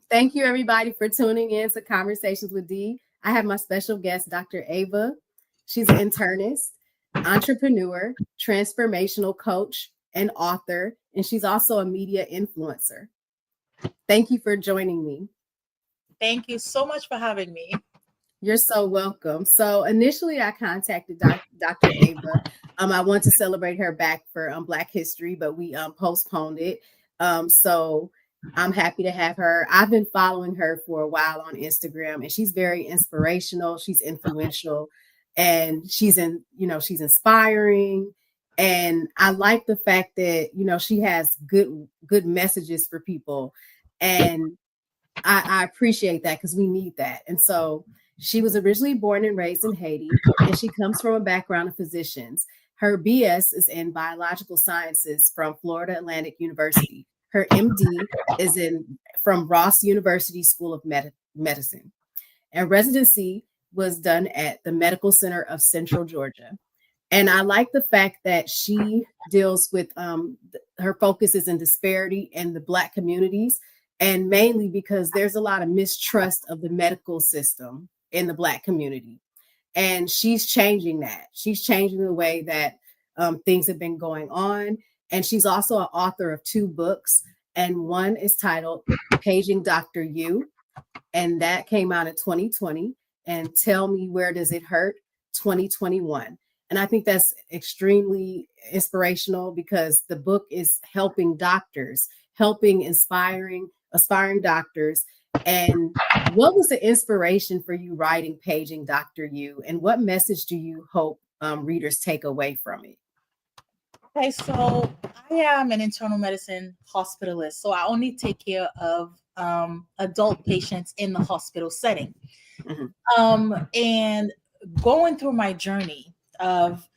Thank you, everybody, for tuning in to Conversations with D. I have my special guest, Dr. Ava. She's an internist, entrepreneur, transformational coach, and author, and she's also a media influencer. Thank you for joining me. Thank you so much for having me. You're so welcome. So initially, I contacted Dr. Ava. I want to celebrate her back for Black History, but we postponed it. So I'm happy to have her. I've been following her for a while on Instagram, and she's very inspirational. She's influential, and she's inspiring. And I like the fact that she has good messages for people, and I appreciate that because we need that. And so she was originally born and raised in Haiti, and she comes from a background of physicians. Her BS is in biological sciences from Florida Atlantic University. Her MD is from Ross University School of Medicine. And residency was done at the Medical Center of Central Georgia. And I like the fact that she deals with her focus is in disparity in the Black communities, and mainly because there's a lot of mistrust of the medical system in the Black community. And she's changing that. She's changing the way that things have been going on. And she's also an author of 2 books. And one is titled Paging Dr. You. And that came out in 2020. And Tell Me Where Does It Hurt, 2021. And I think that's extremely inspirational because the book is helping doctors, helping aspiring doctors. And what was the inspiration for you writing Paging Dr. You? And what message do you hope readers take away from it? Okay, so I am an internal medicine hospitalist. So I only take care of adult patients in the hospital setting. And going through my journey of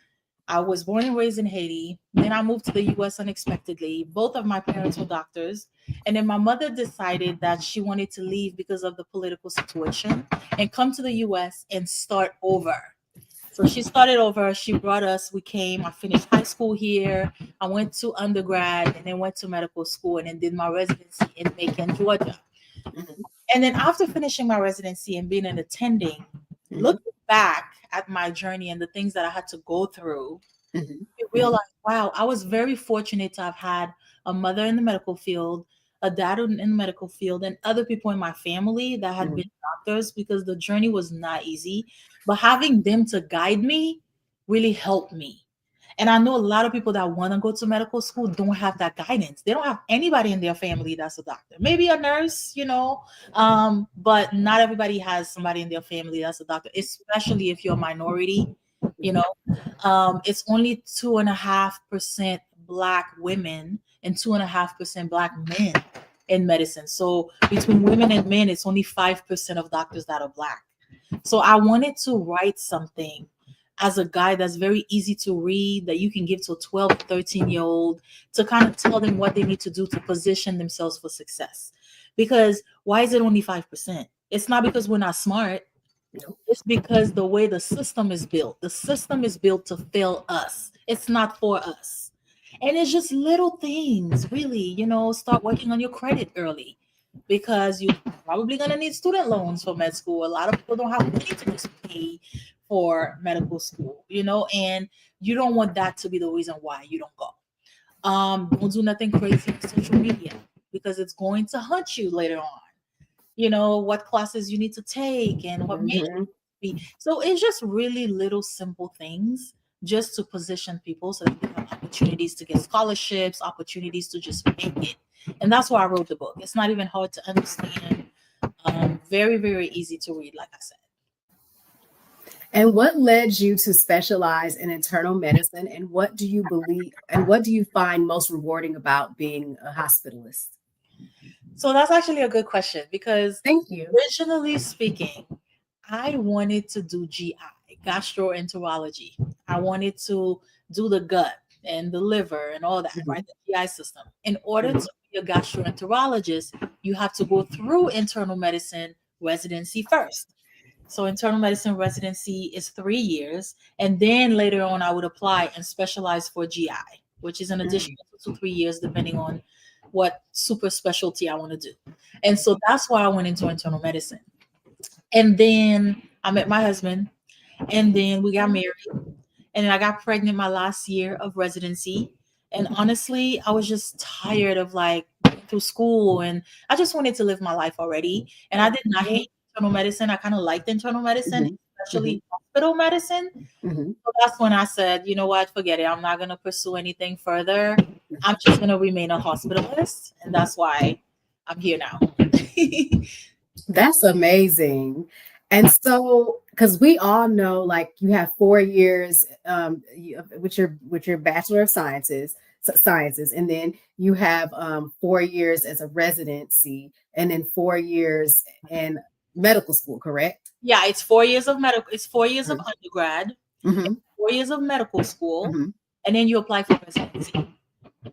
I was born and raised in Haiti. Then I moved to the US unexpectedly. Both of my parents were doctors. And then my mother decided that she wanted to leave because of the political situation and come to the US and start over. So she started over. She brought us. I finished high school here. I went to undergrad and then went to medical school and then did my residency in Macon, Georgia. And then after finishing my residency and being an attending, looking back at my journey and the things that I had to go through, I realized, wow, I was very fortunate to have had a mother in the medical field, a dad in the medical field, and other people in my family that had been doctors, because the journey was not easy. But having them to guide me really helped me. And I know a lot of people that want to go to medical school don't have that guidance. They don't have anybody in their family that's a doctor. Maybe a nurse, but not everybody has somebody in their family that's a doctor, especially if you're a minority. It's only 2.5% Black women and 2.5% Black men in medicine. So between women and men, it's only 5% of doctors that are Black. So I wanted to write something as a guide that's very easy to read, that you can give to a 12, 13-year-old to kind of tell them what they need to do to position themselves for success. Because why is it only 5%? It's not because we're not smart. It's because the way the system is built. The system is built to fail us. It's not for us. And it's just little things, really, start working on your credit early, because you're probably going to need student loans for med school. A lot of people don't have money to just pay for medical school, and you don't want that to be the reason why you don't go. Don't do nothing crazy on social media, because it's going to hunt you later on. What classes you need to take and what major be. So it's just really little simple things just to position people so that they have opportunities to get scholarships, opportunities to just make it. And that's why I wrote the book. It's not even hard to understand. Very, very easy to read, like I said. And what led you to specialize in internal medicine? And what do you believe, and what do you find most rewarding about being a hospitalist? So that's actually a good question, because thank you. Originally speaking, I wanted to do GI, gastroenterology. I wanted to do the gut and the liver and all that, right? The GI system. In order to be a gastroenterologist, you have to go through internal medicine residency first. So internal medicine residency is 3 years. And then later on, I would apply and specialize for GI, which is an additional 2 to 3 years, depending on what super specialty I want to do. And so that's why I went into internal medicine. And then I met my husband, and then we got married, and then I got pregnant my last year of residency. And honestly, I was just tired of like going through school, and I just wanted to live my life already. And I did not Mhm, hate internal medicine. I kind of liked internal medicine, mhm, especially hospital medicine. mhm. So that's when I said, you know what, forget it. I'm not going to pursue anything further. I'm just going to remain a hospitalist. And that's why I'm here now. That's amazing. And so, because we all know, like, you have 4 years with your Bachelor of Sciences, and then you have 4 years as a residency, and then 4 years in medical school, correct? Yeah, it's 4 years of medical, it's 4 years of Mm-hmm. undergrad, Mm-hmm. 4 years of medical school, Mm-hmm. and then you apply for residency.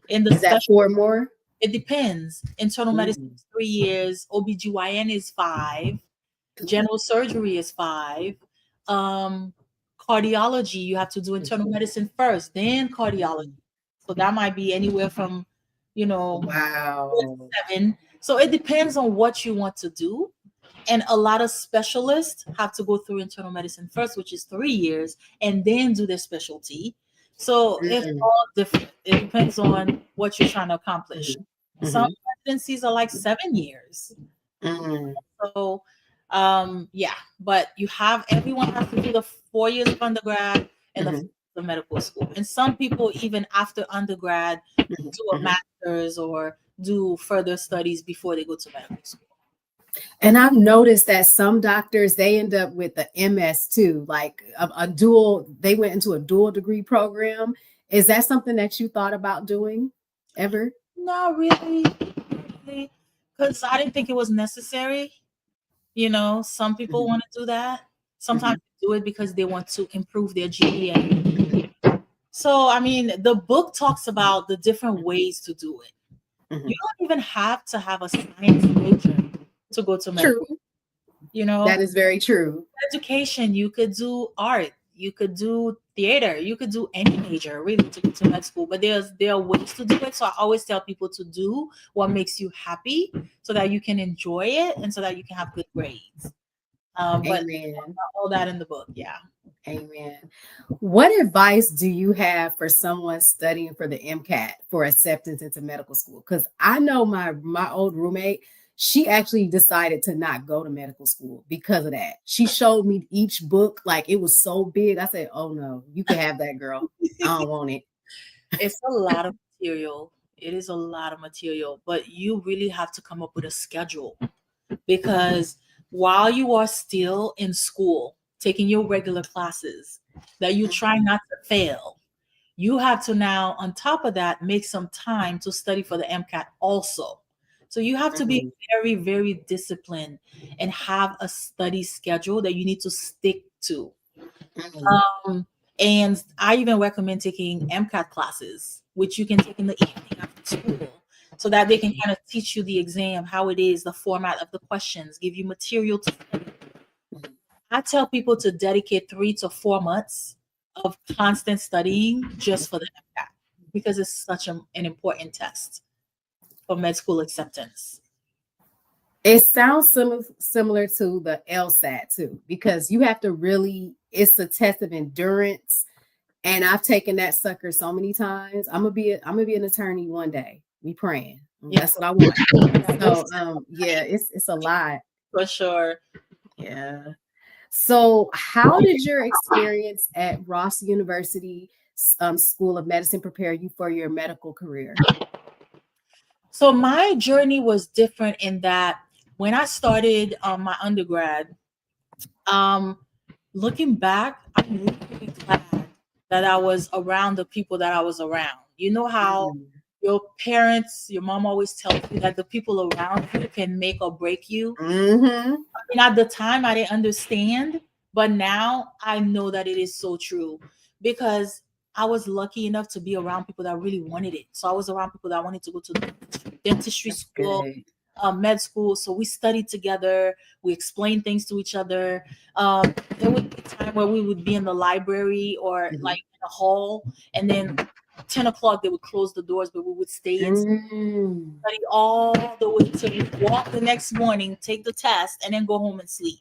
In the Is that special, 4 more? it depends. Internal medicine Mm. is 3 years, OBGYN is 5, general surgery is 5. Um, Cardiology, you have to do internal medicine first, then cardiology. Mm. So that might be anywhere from, you know, 4 to Wow. 7. So it depends on what you want to do. And a lot of specialists have to go through internal medicine first, which is 3 years, and then do their specialty. So it's Mm. all different. It depends on what you're trying to accomplish. Mhm. Some Mhm. residencies are like 7 years. Mm. So, yeah, but everyone has to do the 4 years of undergrad and the 4 Mhm. years of medical school. And some people, even after undergrad, Mhm. do a Mhm. master's or do further studies before they go to medical school. And I've noticed that some doctors they end up with the MS too, like a dual. They went into a dual degree program. Is that something that you thought about doing ever? Not really, because I didn't think it was necessary. Some people Mhm. want to do that. Sometimes Mhm. they do it because they want to improve their GPA. Mhm. So, I mean, the book talks about the different ways to do it. You Mhm. don't even have to have a science major to go to True. medical. You know, That is very true. education, you could do art, you could do theater, you could do any major really to go to med school. But there are ways to do it. So I always tell people to do what makes you happy so that you can enjoy it and so that you can have good grades. But Amen. all that in the book, yeah. Amen. What advice do you have for someone studying for the MCAT for acceptance into medical school? Because I know my old roommate, she actually decided to not go to medical school because of that. She showed me each book, like it was so big. I said, "Oh no, you can have that, girl. I don't want it." It's a lot of material. It is a lot of material, but you really have to come up with a schedule because while you are still in school, taking your regular classes, that you try not to fail, you have to now, on top of that, make some time to study for the MCAT also. So you have to be Mhm, very, very disciplined and have a study schedule that you need to stick to. mhm, Um, and I even recommend taking MCAT classes, which you can take in the evening after school, so that they can mhm, kind of teach you the exam, how it is, the format of the questions, give you material to study. mhm. I tell people to dedicate 3 to 4 months of constant studying just for the MCAT because it's such an important test for med school acceptance. It sounds similar to the LSAT too, because you have to really, it's a test of endurance. And I've taken that sucker so many times. I'm gonna be an attorney one day. We praying. Yeah, That's what I want. we'll So yeah, it's a lot. for sure. Yeah. So how did your experience at Ross University School of Medicine prepare you for your medical career? So my journey was different in that when I started my undergrad, um, looking back, I'm really glad that I was around the people that I was around. You know how Mm, your parents, your mom always tells you that the people around you can make or break you. mm-hmm. I mean, at the time, I didn't understand, but now I know that it is so true because I was lucky enough to be around people that really wanted it. So I was around people that wanted to go to dentistry That's school, good. med school. So we studied together. We explained things to each other. There would be a time where we would be in the library or Mhm. like in a hall, and then 10 o'clock they would close the doors, but we would stay and Mm. study all the way till we walk the next morning, take the test, and then go home and sleep.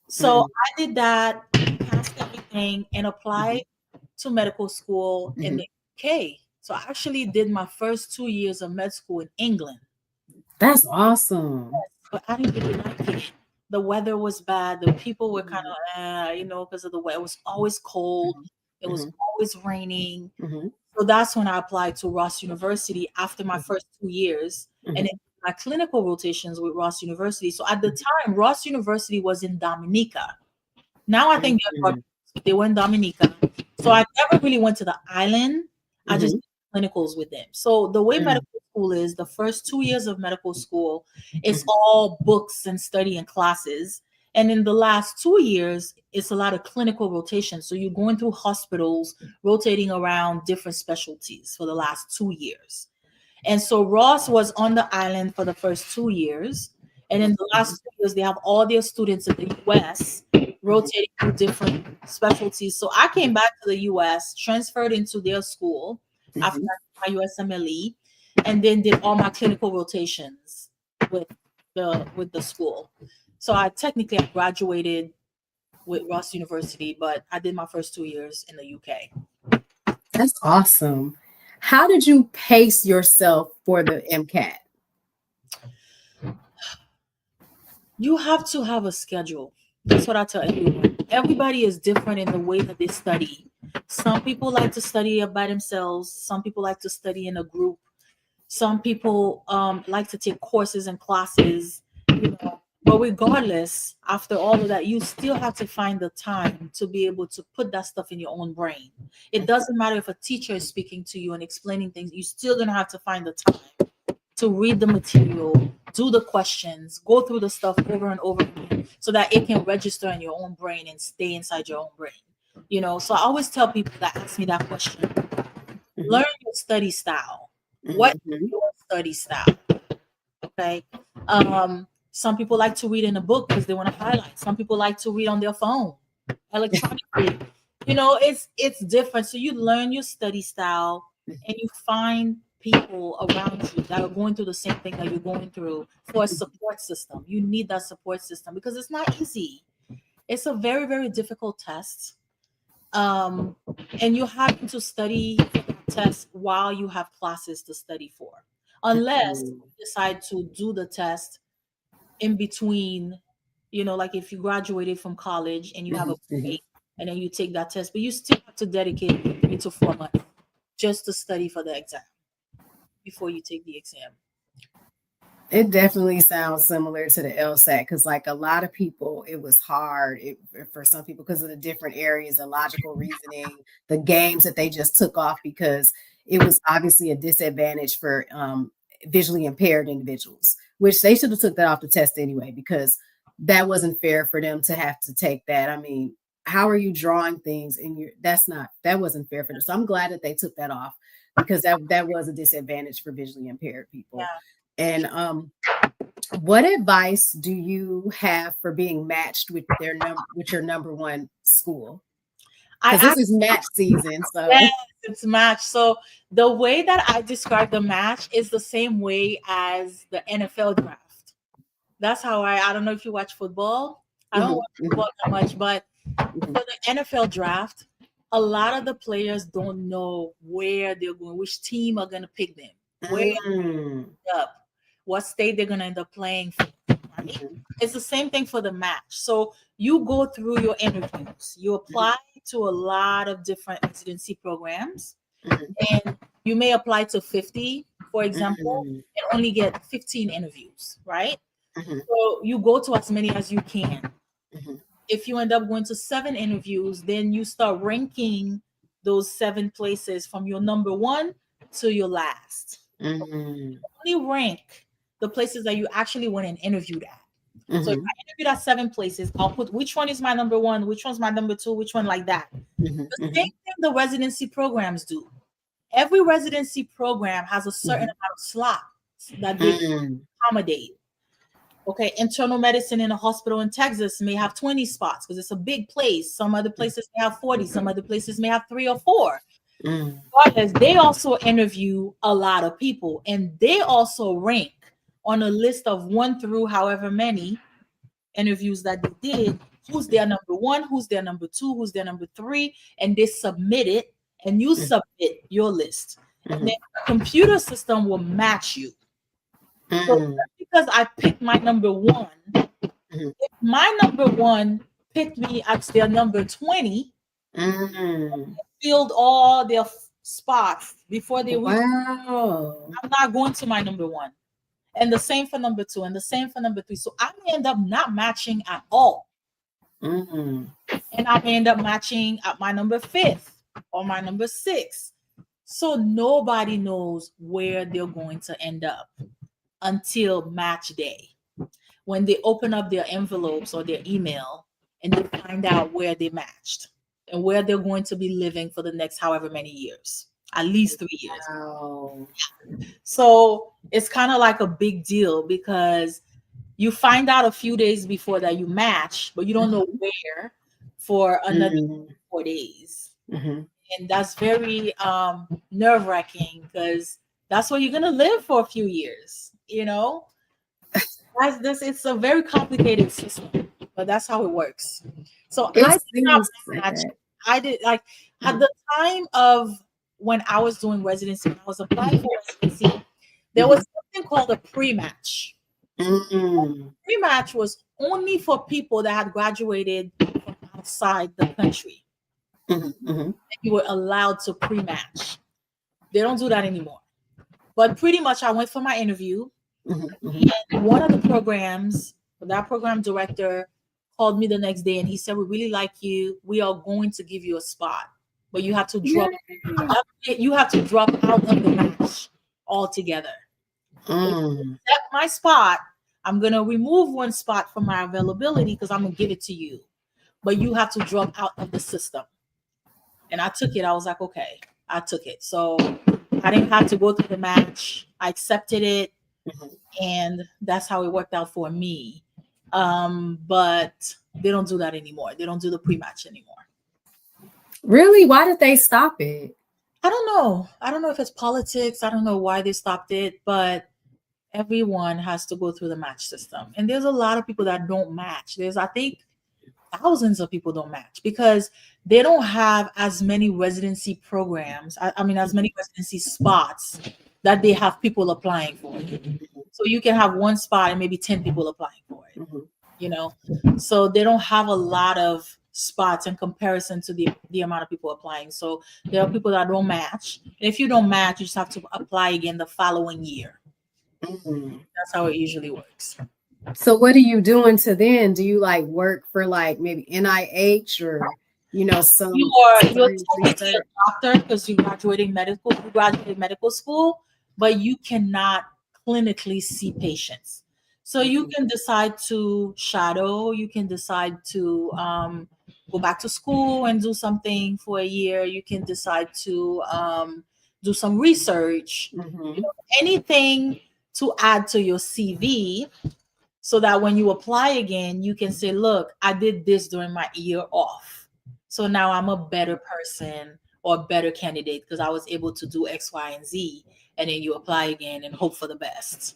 So Mm. I did that, passed everything, and applied to medical school in Mhm. the UK. So I actually did my first 2 years of med school in England, That's awesome. but I didn't really like it. The weather was bad. The people were kind Mhm. of, because of the weather. It was always cold. Mhm. It was Mhm. always raining. Mhm. So that's when I applied to Ross University after my Mhm. first 2 years, and then Mhm. my clinical rotations with Ross University. So at the Mhm. time, Ross University was in Dominica. Now I think Mhm. they were in Dominica. So I never really went to the island. I just Mhm. did clinicals with them. So the way Mm. medical school is, the first 2 years of medical school, it's Mhm. all books and study and classes. And in the last 2 years, it's a lot of clinical rotation. So you're going through hospitals, rotating around different specialties for the last 2 years. And so Ross was on the island for the first 2 years. And in the Mhm. last 2 years, they have all their students in the US Mhm. rotating through different specialties. So I came back to the US, transferred into their school after Mhm. my USMLE, and then did all my clinical rotations with the school. So I graduated with Ross University, but I did my first 2 years in the UK. That's awesome. How did you pace yourself for the MCAT? You have to have a schedule. That's what I tell everyone. Everybody is different in the way that they study. Some people like to study by themselves. Some people like to study in a group. Some people like to take courses and classes. But regardless, after all of that, you still have to find the time to be able to put that stuff in your own brain. It doesn't matter if a teacher is speaking to you and explaining things. You're still gonna have to find the time to read the material, do the questions, go through the stuff over and over again so that it can register in your own brain and stay inside your own brain. So I always tell people that ask me that question, Mhm. learn your study style. What is Mhm. your study style? Okay. Some people like to read in a book because they want to highlight. Some people like to read on their phone electronically. It's different. So you learn your study style and you find people around you that are going through the same thing that you're going through for a support system. You need that support system because it's not easy. It's a very, very difficult test. Um, and you have to study for that test while you have classes to study for. Unless Mhm. you decide to do the test in between, like if you graduated from college and you have a Mhm. Mhm. break and then you take that test, but you still have to dedicate 3 to 4 months just to study for the exam before you take the exam. It definitely sounds similar to the LSAT because, like a lot of people, it was hard for some people because of the different areas, the logical reasoning, the games that they just took off because it was obviously a disadvantage for visually impaired individuals, which they should have took that off the test anyway because that wasn't fair for them to have to take that. I mean, how are you drawing things and that wasn't fair for them. So I'm glad that they took that off because that was a disadvantage for visually impaired people. Yeah. And what advice do you have for being matched with with your number one school? Because I this is match season, Yes, so it's match. So the way that I describe the match is the same way as the NFL draft. That's how I don't know if you watch football. I don't mhm, watch mhm, football that much, but mhm, for the NFL draft, a lot of the players don't know where they're going, which team are going to pick them, where mm, up, what state they're going to end up playing for. Right? mhm, It's the same thing for the match. So you go through your interviews, you mhm, apply to a lot of different residency programs, mhm, and you may apply to 50, for example, mm, and only get 15 interviews, right? mhm, So you go to as many as you can. mhm, If you end up going to 7 interviews, then you start ranking those 7 places from your number one to your last. mm, Only rank the places that you actually went and interviewed at. So if mhm, I interviewed at 7 places, I'll put which one is my number one, which one's my number two, which one like that. mhm, The same mhm, thing the residency programs do. Every residency program has a certain mhm, amount of slots that they mm, accommodate. Okay, internal medicine in a hospital in Texas may have 20 spots because it's a big place. Some other places may have 40, some other places may have 3 or 4. Mm. Regardless, they also interview a lot of people, and they also rank on a list of 1 through however many interviews that they did, who's their number one, who's their number two, who's their number three, and they submit it, and you Mm. submit your list. And then Mm. the computer system will match you. So Mm. just because I picked my number one, Mm. if my number one picked me as their number 20, Mm. filled all their spots before they reach, Wow. I'm not going to my number one. And the same for number two, and the same for number three. So I may end up not matching at all. Mm. And I may end up matching at my number fifth or my number six. So nobody knows where they're going to end up until match day, when they open up their envelopes or their email and they find out where they matched and where they're going to be living for the next however many years, at least 3 years. Wow. So it's kind of like a big deal because you find out a few days before that you match, but you don't know where for another Mm. 4 days. Mm-hmm. And that's very nerve wracking because that's where you're going to live for a few years, you know? That's this. It's a very complicated system, but that's how it works. So It I did not seems like match. that. I did like at Mm. the time of when I was doing residency, when I was applying for residency, there Mhm. was something called a pre-match. Mm. Pre-match was only for people that had graduated from outside the country. Mhm. Mhm. You were allowed to pre-match. They don't do that anymore. But pretty much, I went for my interview. Mhm. Mhm. And one of the programs, that program director called me the next day and he said, "We really like you. We are going to give you a spot, but you have to drop Yay. you have to drop out of the match altogether. If you Mm. accept my spot, I'm gonna remove one spot from my availability because I'm gonna give it to you. But you have to drop out of the system." And I took it. I was like, okay, I took it. So I didn't have to go through the match. I accepted it, Mhm. and that's how it worked out for me. But they don't do that anymore. They don't do the pre-match anymore. Really? Why did they stop it? I don't know. I don't know if it's politics. I don't know why they stopped it, but everyone has to go through the match system. And there's a lot of people that don't match. There's, I think, thousands of people don't match because they don't have as many residency programs. I mean, as many residency spots that they have people applying for. So you can have one spot and maybe 10 people applying for it, Mhm. you know? So they don't have a lot of spots in comparison to the amount of people applying. So there are people that don't match. And if you don't match, you just have to apply again the following year. Mhm. That's how it usually works. So what are you doing to then? Do you like work for like maybe NIH or You some are you're science technically research? a doctor because you graduated medical school, but you cannot clinically see patients. So you Mhm. can decide to shadow, you can decide to go back to school and do something for a year, you can decide to do some research, Mhm. anything to add to your CV so that when you apply again, you can say, look, I did this during my year off. So now I'm a better person or a better candidate because I was able to do X, Y, and Z. And then you apply again and hope for the best.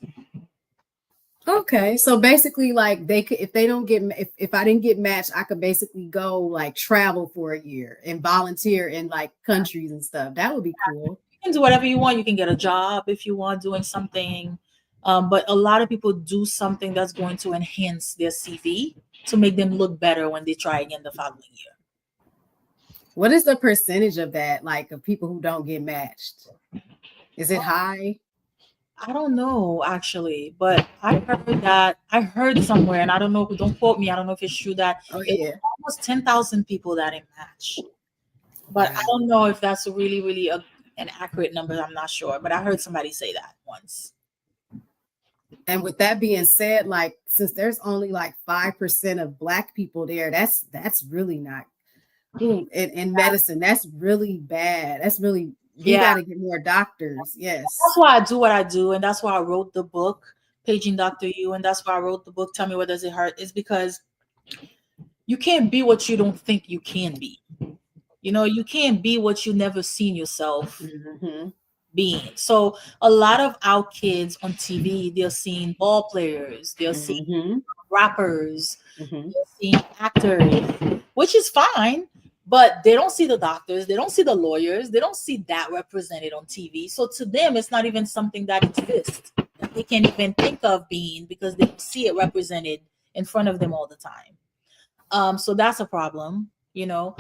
Okay, so basically, like they could, if they don't get, if I didn't get matched, I could basically go like travel for a year and volunteer in like countries and stuff. That would be cool. You can do whatever you want. You can get a job if you want doing something. But a lot of people do something that's going to enhance their CV to make them look better when they try again the following year. What is the percentage of that, like of people who don't get matched? Is it high? I don't know actually, but I heard somewhere, and I don't know. Don't quote me. I don't know if it's true that Oh it was yeah. almost 10,000 people that didn't match. But I Wow. don't know if that's really an accurate number. I'm not sure, but I heard somebody say that once. And with that being said, like since there's only like 5% of Black people there, that's really not cool. In medicine, that's really bad. That's really we Yeah, got to get more doctors. that's Yes. why I do what I do, and that's why I wrote the book, Paging Doctor You, and that's why I wrote the book, Tell Me What Does It Hurt, is because you can't be what you don't think you can be. You can't be what you never seen yourself Mm-hmm. being. So a lot of our kids on TV, they're seeing ball players, they're seeing Mm-hmm. rappers, Mm-hmm. they're seeing actors, which is fine, but they don't see the doctors, they don't see the lawyers, they don't see that represented on TV. So to them, it's not even something that exists that they can't even think of being because they don't see it represented in front of them all the time. So that's a problem, you know.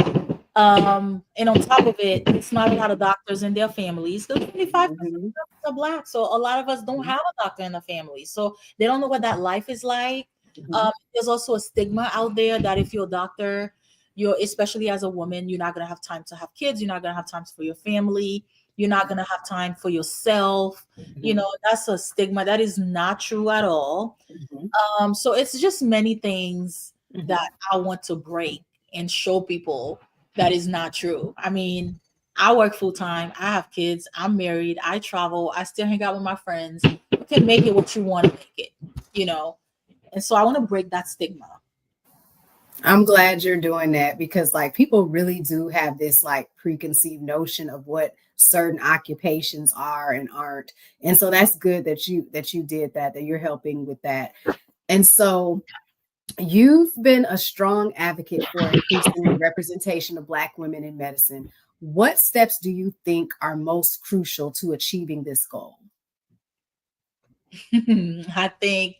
And on top of it, it's not a lot of doctors in their families. The 25% Mm-hmm. are black, so a lot of us don't have a doctor in the family, so they don't know what that life is like. Mm-hmm. There's also a stigma out there that if you're a doctor, you're, especially as a woman, you're not gonna have time to have kids. You're not gonna have time for your family. You're not gonna have time for yourself. Mm-hmm. That's a stigma that is not true at all. Mm-hmm. So it's just many things Mm-hmm. that I want to break and show people that is not true. I mean, I work full time. I have kids. I'm married. I travel. I still hang out with my friends. You can make it what you want to make it, you know? And so I want to break that stigma. I'm glad you're doing that because like people really do have this like preconceived notion of what certain occupations are and aren't. And so that's good that you did that you're helping with that. And so you've been a strong advocate for increasing the representation of Black women in medicine. What steps do you think are most crucial to achieving this goal? I think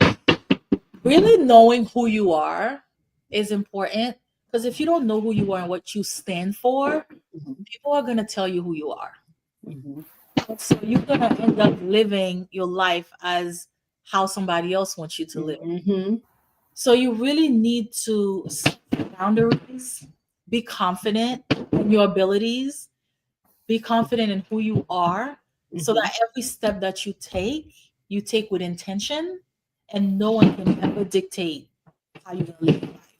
really knowing who you are is important because if you don't know who you are and what you stand for, Mhm, people are going to tell you who you are. mhm, So you're going to end up living your life as how somebody else wants you to live. mhm, So you really need to set boundaries, be confident in your abilities, be confident in who you are, so mhm, that every step that you take with intention, and no one can ever dictate how you're gonna live your life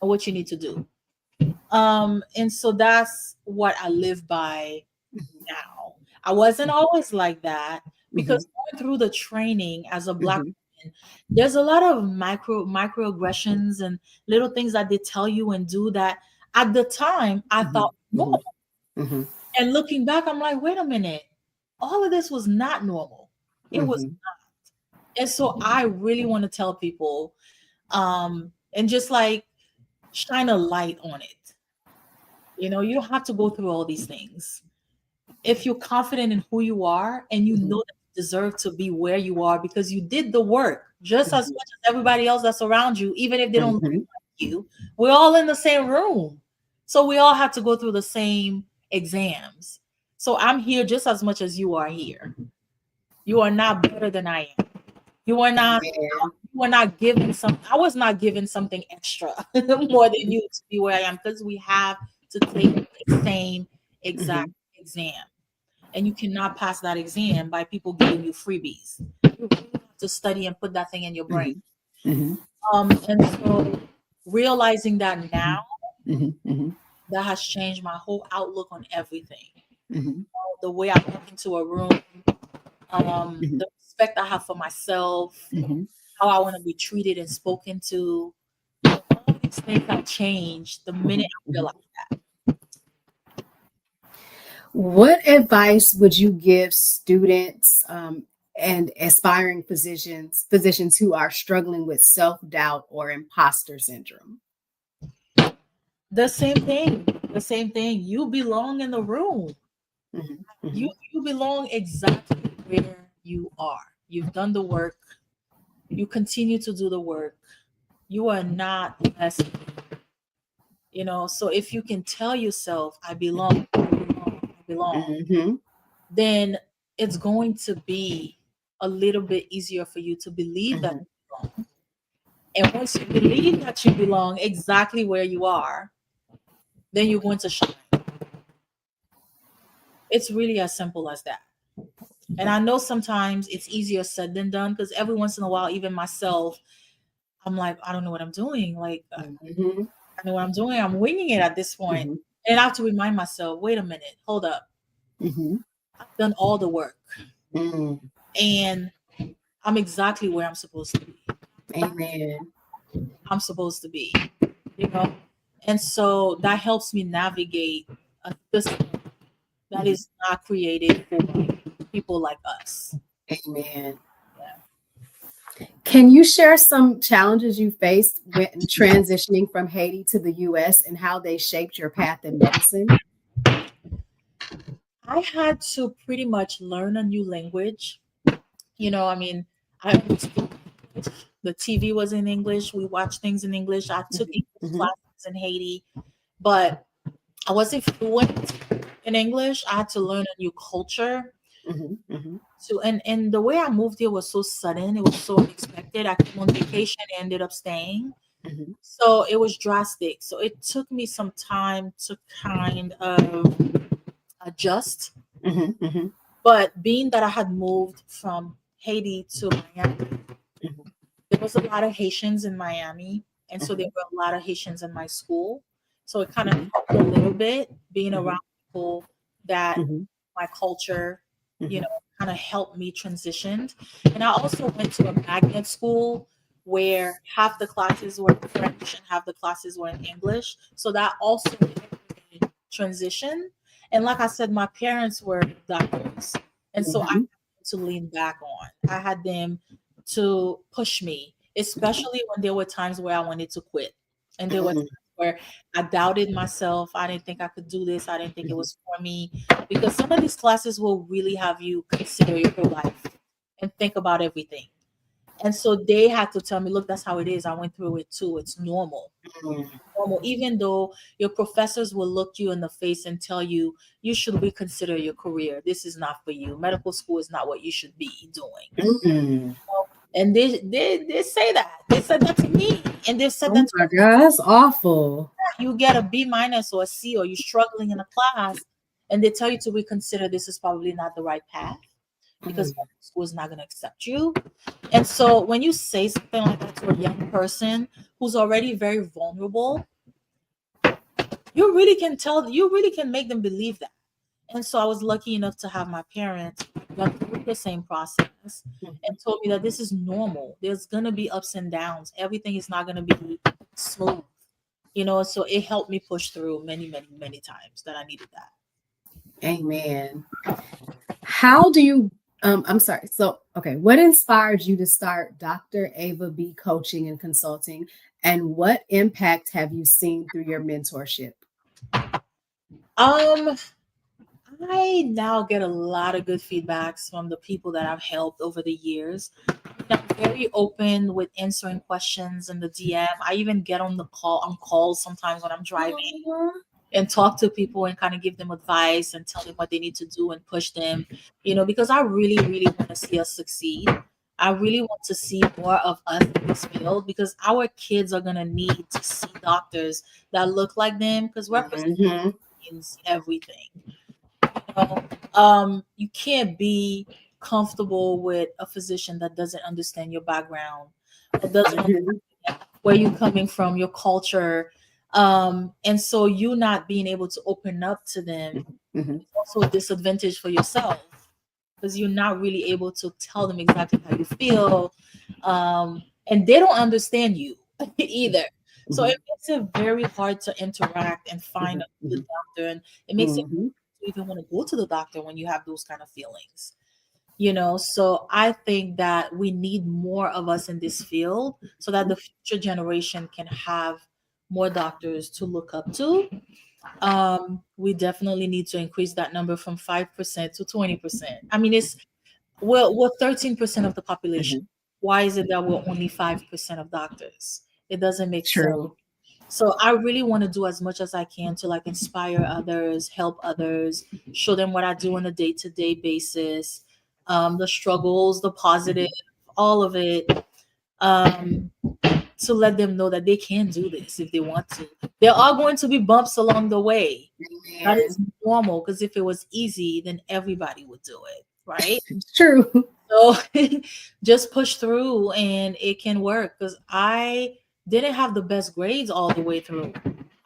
or what you need to do. And so that's what I live by now. I wasn't always like that mhm, because going through the training as a black mhm, woman, there's a lot of microaggressions and little things that they tell you and do that at the time I mhm, thought mhm, normal. mhm, And looking back, I'm like, wait a minute, all of this was not normal. It was, mhm, and so I really want to tell people, and just like shine a light on it. You don't have to go through all these things if you're confident in who you are and you know mhm, that you deserve to be where you are because you did the work just as mhm, much as everybody else that's around you, even if they don't look mhm, like you. We're all in the same room. So we all have to go through the same exams. So I'm here just as much as you are here. You are not better than I am. You are not amen. you are not given some I was not given something extra more than you to be where I am because we have to take the same exact Mhm, exam and you cannot pass that exam by people giving you freebies. You really have to study and put that thing in your brain. mhm, mhm, And so realizing that now, mhm, mhm, that has changed my whole outlook on everything. mhm, The way I walk into a room, mhm, the respect I have for myself, mhm, how I want to be treated and spoken to. All these things have changed the minute mhm, I mhm. realized. What advice would you give students and aspiring physicians who are struggling with self-doubt or imposter syndrome? The same thing. The same thing. You belong in the room. Mhm, You mhm, you belong exactly where you are. You've done the work. You continue to do the work. You are not less. So if you can tell yourself, I belong, I belong, I belong, mhm, then it's going to be a little bit easier for you to believe that mhm, you belong. And once you believe that you belong exactly where you are, then you're going to shine. It's really as simple as that. And I know sometimes it's easier said than done because every once in a while, even myself, I'm like, I don't know what I'm doing. Like, mhm, I know what I'm doing. I'm winging it at this point. mhm, And I have to remind myself, wait a minute, hold up. mhm, I've done all the work mhm. and I'm exactly where I'm supposed to be. Amen. I'm supposed to be, you know? And so that helps me navigate a system that Mhm. is not created for people like us. Amen. Can you share some challenges you faced when transitioning from Haiti to the US and how they shaped your path in medicine? I had to pretty much learn a new language. I mean, I understood English. The TV was in English. We watched things in English. I took Mhm, English mhm, classes in Haiti, but I wasn't fluent in English. I had to learn a new culture. mhm, mhm, And the way I moved here was so sudden. It was so unexpected. I came on vacation and ended up staying. mhm, So it was drastic. So it took me some time to kind of adjust. mhm, mhm, But being that I had moved from Haiti to Miami, mhm, there was a lot of Haitians in Miami. And so there mhm, were a lot of Haitians in my school. So it kind of mhm, helped a little bit being around mhm, people that mhm, my culture, you mhm, know, kind of helped me transition. And I also went to a magnet school where half the classes were in French and half the classes were in English. So that also helped me transition. And like I said, my parents were doctors. And so I mhm, had to lean back on. I had them to push me, especially when there were times where I wanted to quit. And there were mhm, times where I doubted myself. I didn't think I could do this. I didn't think it mhm, was for me. Because some of these classes will really have you consider your whole life and think about everything. And so they had to tell me, look, that's how it is. I went through it too. It's normal. mhm, Normal. Even though your professors will look you in the face and tell you, you should reconsider your career. This is not for you. Medical school is not what you should be doing. mhm. And they say that. They said that to me. And they've said Oh that to my God, that's awful. you get a B minus or a C or you're struggling in a class and they tell you to reconsider this is probably not the right path because Mhm, school is not going to accept you. And so when you say something like that to a young person who's already very vulnerable, you really can make them believe that. And so I was lucky enough to have my parents go through the same process mhm. and told me that this is normal. There's gonna be ups and downs. Everything is not gonna be smooth. So it helped me push through many, many, many times that I needed that. Amen. How do you I'm sorry. So, okay, what inspired you to start Dr. Ava B coaching and consulting and what impact have you seen through your mentorship? Um, I now get a lot of good feedbacks from the people that I've helped over the years. I'm very open with answering questions in the DM. I even get on calls sometimes when I'm driving and talk to people and kind of give them advice and tell them what they need to do and push them, because I really, really want to see us succeed. I really want to see more of us in this field because our kids are going to need to see doctors that look like them because representation Mhm, means everything. You can't be comfortable with a physician that doesn't understand your background, that doesn't mhm, understand where you're coming from, your culture. And so you not being able to open up to them mhm, mhm, is also a disadvantage for yourself because you're not really able to tell them exactly how you feel. And they don't understand you either. So mhm, it makes it very hard to interact and find mhm, a good mhm, doctor. And it makes it mhm, you even want to go to the doctor when you have those kind of feelings. So I think that we need more of us in this field so that the future generation can have more doctors to look up to. We definitely need to increase that number from 5% to 20%. I mean, we're 13% of the population. mhm. Why is it that we're only 5% of doctors? It doesn't make sense. True. So I really want to do as much as I can to like inspire others, help others, show them what I do on a day-to-day basis, the struggles, the positive, Mhm. all of it, um, to let them know that they can do this if they want to. There are going to be bumps along the way. That is Amen. normal because if it was easy, then everybody would do it, right? It's true. So just push through and it can work because I didn't have the best grades all the way through.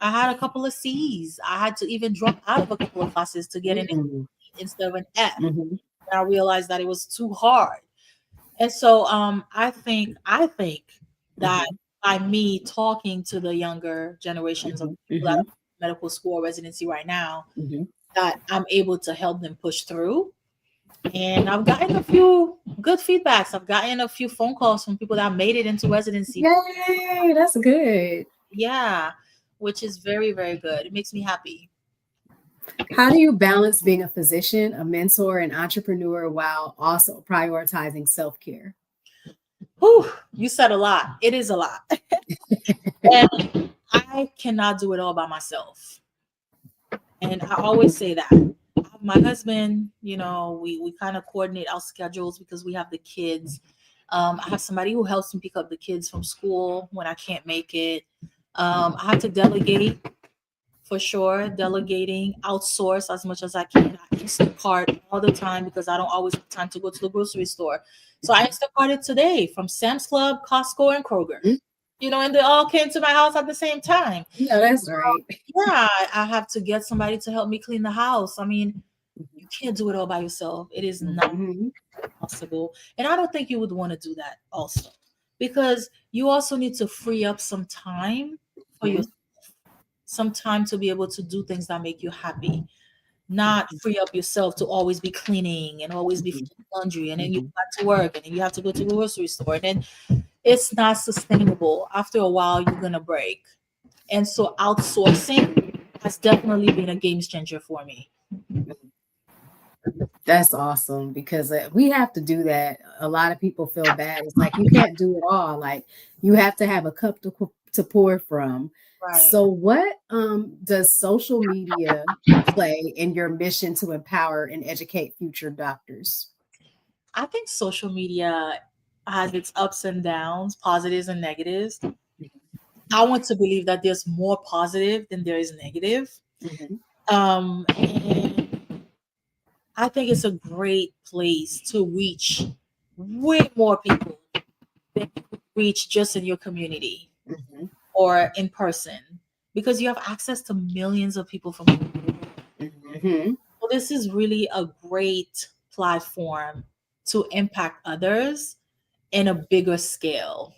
I had a couple of C's. I had to even drop out of a couple of classes to get an Mhm, A instead of an F. mhm, And I realized that it was too hard. And so I think that mhm, by me talking to the younger generations of mhm, people that mhm, medical school or residency right now, Mm-hmm. that I'm able to help them push through. And I've gotten a few good feedbacks. I've gotten a few phone calls from people that made it into residency. Yay, that's good. Yeah, which is very, very good. It makes me happy. How do you balance being a physician, a mentor, and entrepreneur while also prioritizing self-care? Whew, you said a lot. It is a lot. And I cannot do it all by myself. And I always say that. My husband, we kind of coordinate our schedules because we have the kids. I have somebody who helps me pick up the kids from school when I can't make it. I have to delegate for sure, delegating, outsource as much as I can. I Instacart all the time because I don't always have time to go to the grocery store. So I Instacarted today from Sam's Club, Costco, and Kroger. And they all came to my house at the same time. No, that's right. Yeah, I have to get somebody to help me clean the house. I mean, you can't do it all by yourself. It is not possible. And I don't think you would want to do that also, because you also need to free up some time for yourself, some time to be able to do things that make you happy, not free up yourself to always be cleaning and always be folding laundry, and then you go back to work, and then you have to go to the grocery store, and then it's not sustainable. After a while, you're gonna break. And so outsourcing has definitely been a game changer for me. That's awesome because we have to do that. A lot of people feel bad. It's like you can't do it all. Like you have to have a cup to pour from. Right. So, what does social media play in your mission to empower and educate future doctors? I think social media has its ups and downs, positives and negatives. I want to believe that there's more positive than there is negative. And I think it's a great place to reach way more people than you could reach just in your community or in person, because you have access to millions of people from. Well, this is really a great platform to impact others in a bigger scale.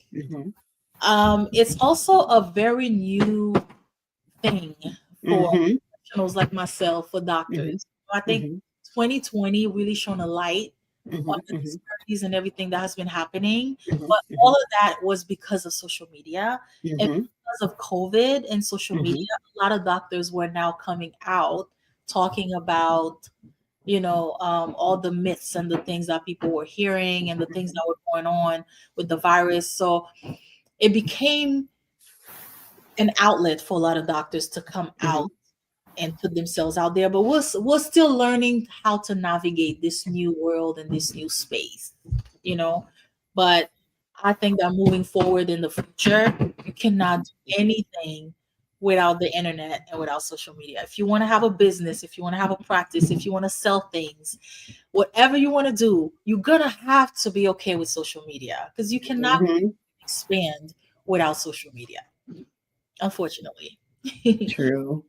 It's also a very new thing for professionals like myself, for doctors. I think 2020 really shone a light on the disparities and everything that has been happening. But all of that was because of social media. And because of COVID and social media, a lot of doctors were now coming out talking about, all the myths and the things that people were hearing and the things that were going on with the virus. So it became an outlet for a lot of doctors to come out and put themselves out there. But we're still learning how to navigate this new world and this new space, But I think that moving forward in the future, you cannot do anything without the internet and without social media. If you want to have a business, if you want to have a practice, if you want to sell things, whatever you want to do, you're gonna have to be okay with social media, because you cannot expand without social media, unfortunately. True.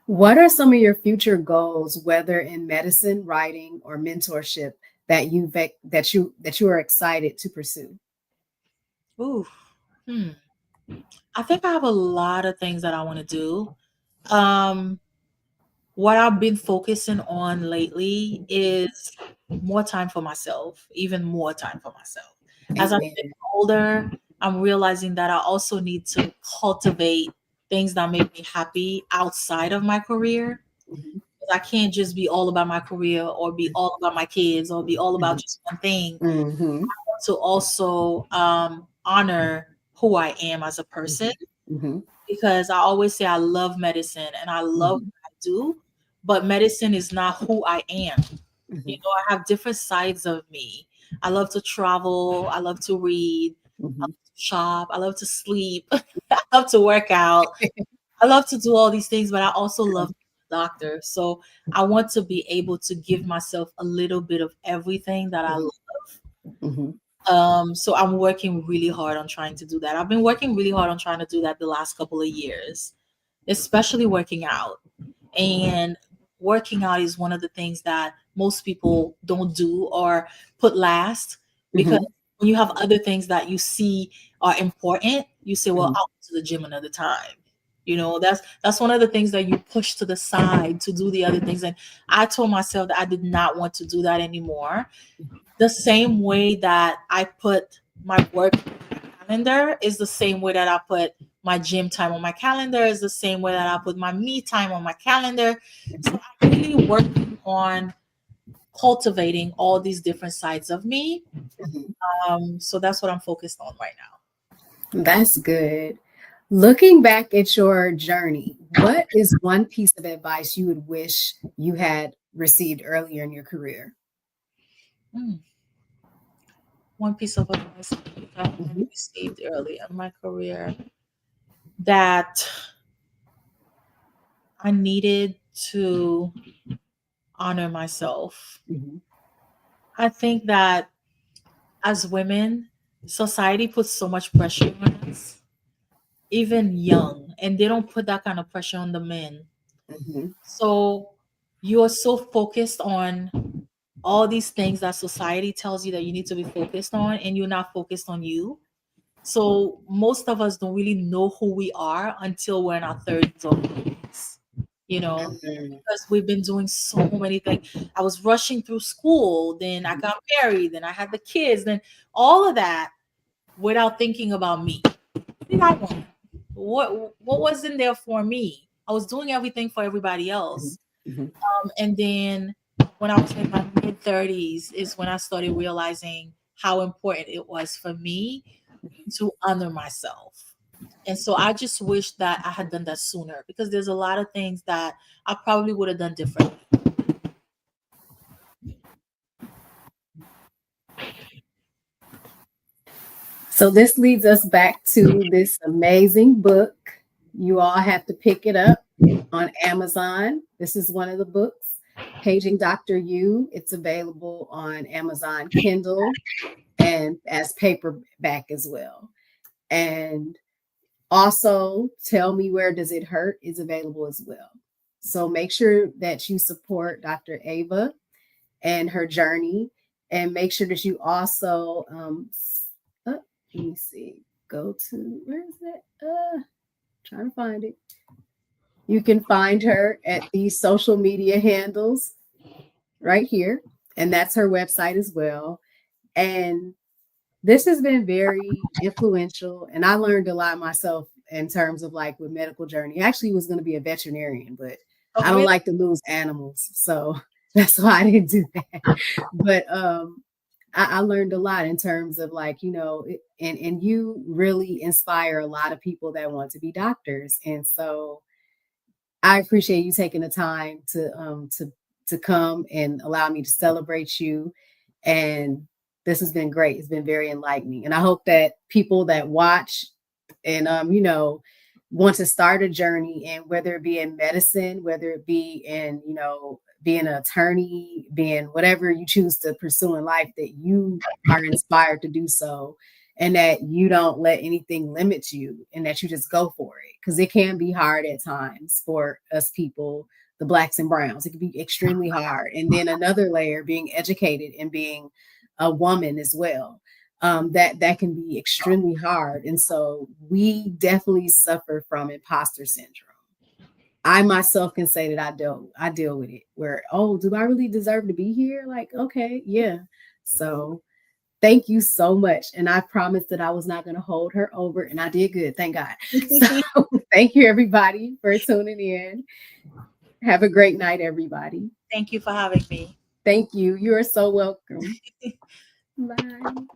What are some of your future goals, whether in medicine, writing, or mentorship, that you are excited to pursue? Ooh, I think I have a lot of things that I want to do. What I've been focusing on lately is more time for myself, even more time for myself. As I'm getting older, I'm realizing that I also need to cultivate things that make me happy outside of my career. I can't just be all about my career or be all about my kids or be all about just one thing. I want to also honor who I am as a person, because I always say I love medicine and I love what I do, but medicine is not who I am. I have different sides of me. I love to travel. I love to read. I love to shop. I love to sleep. I love to work out. I love to do all these things, but I also love doctor. So I want to be able to give myself a little bit of everything that I love. So I'm working really hard on trying to do that. I've been working really hard on trying to do that the last couple of years, especially working out. And working out is one of the things that most people don't do or put last, because when you have other things that you see are important, you say, well, I'll go to the gym another time. That's one of the things that you push to the side to do the other things. And I told myself that I did not want to do that anymore. The same way that I put my work calendar is the same way that I put my gym time on my calendar, is the same way that I put my me time on my calendar. So I'm really working on cultivating all these different sides of me. Mhm. So that's what I'm focused on right now. That's good. Looking back at your journey, what is one piece of advice you would wish you had received earlier in your career? Mm. One piece of advice I had Mhm, received early in my career, that I needed to honor myself. mhm, I think that as women, society puts so much pressure on us, even young, and they don't put that kind of pressure on the men. mhm, So you're so focused on all these things that society tells you that you need to be focused on, and you're not focused on you. So most of us don't really know who we are until we're in our 30s or 40s, mhm, because we've been doing so many things. I was rushing through school, then I got married, then I had the kids, then all of that without thinking about me. What did I want? What was in there for me? I was doing everything for everybody mhm, else. mhm. And then when I was in my mid 30s is when I started realizing how important it was for me to honor myself. And so I just wish that I had done that sooner, because there's a lot of things that I probably would have done differently. So this leads us back to this amazing book. You all have to pick it up on Amazon. This is one of the books, Paging Dr. You. It's available on Amazon Kindle and as paperback as well. And also, Tell Me Where Does It Hurt is available as well. So make sure that you support Dr. Ava and her journey, and make sure that you also, let me see, go to, where is it? Trying to find it. You can find her at these social media handles right here, and that's her website as well. And this has been very influential, and I learned a lot myself in terms of like with medical journey. I actually was going to be a veterinarian, but Oh, I don't really? like to lose animals, so that's why I didn't do that. But I learned a lot in terms of like, and you really inspire a lot of people that want to be doctors, and so I appreciate you taking the time to come and allow me to celebrate you. And this has been great. It's been very enlightening. And I hope that people that watch and want to start a journey, and whether it be in medicine, whether it be in, being an attorney, being whatever you choose to pursue in life, that you are inspired to do so, and that you don't let anything limit you, and that you just go for it, because it can be hard at times for us people, the blacks and browns. It can be extremely hard. And then another layer, being educated and being a woman as well, that can be extremely hard. And so we definitely suffer from imposter syndrome. I myself can say that I deal with it, where, oh, do I really deserve to be here? Like, okay, yeah. So thank you so much. And I promised that I was not going to hold her over, and I did good. Thank God. So thank you, everybody, for tuning in. Have a great night, everybody. Thank you for having me. Thank you. You are so welcome. Bye.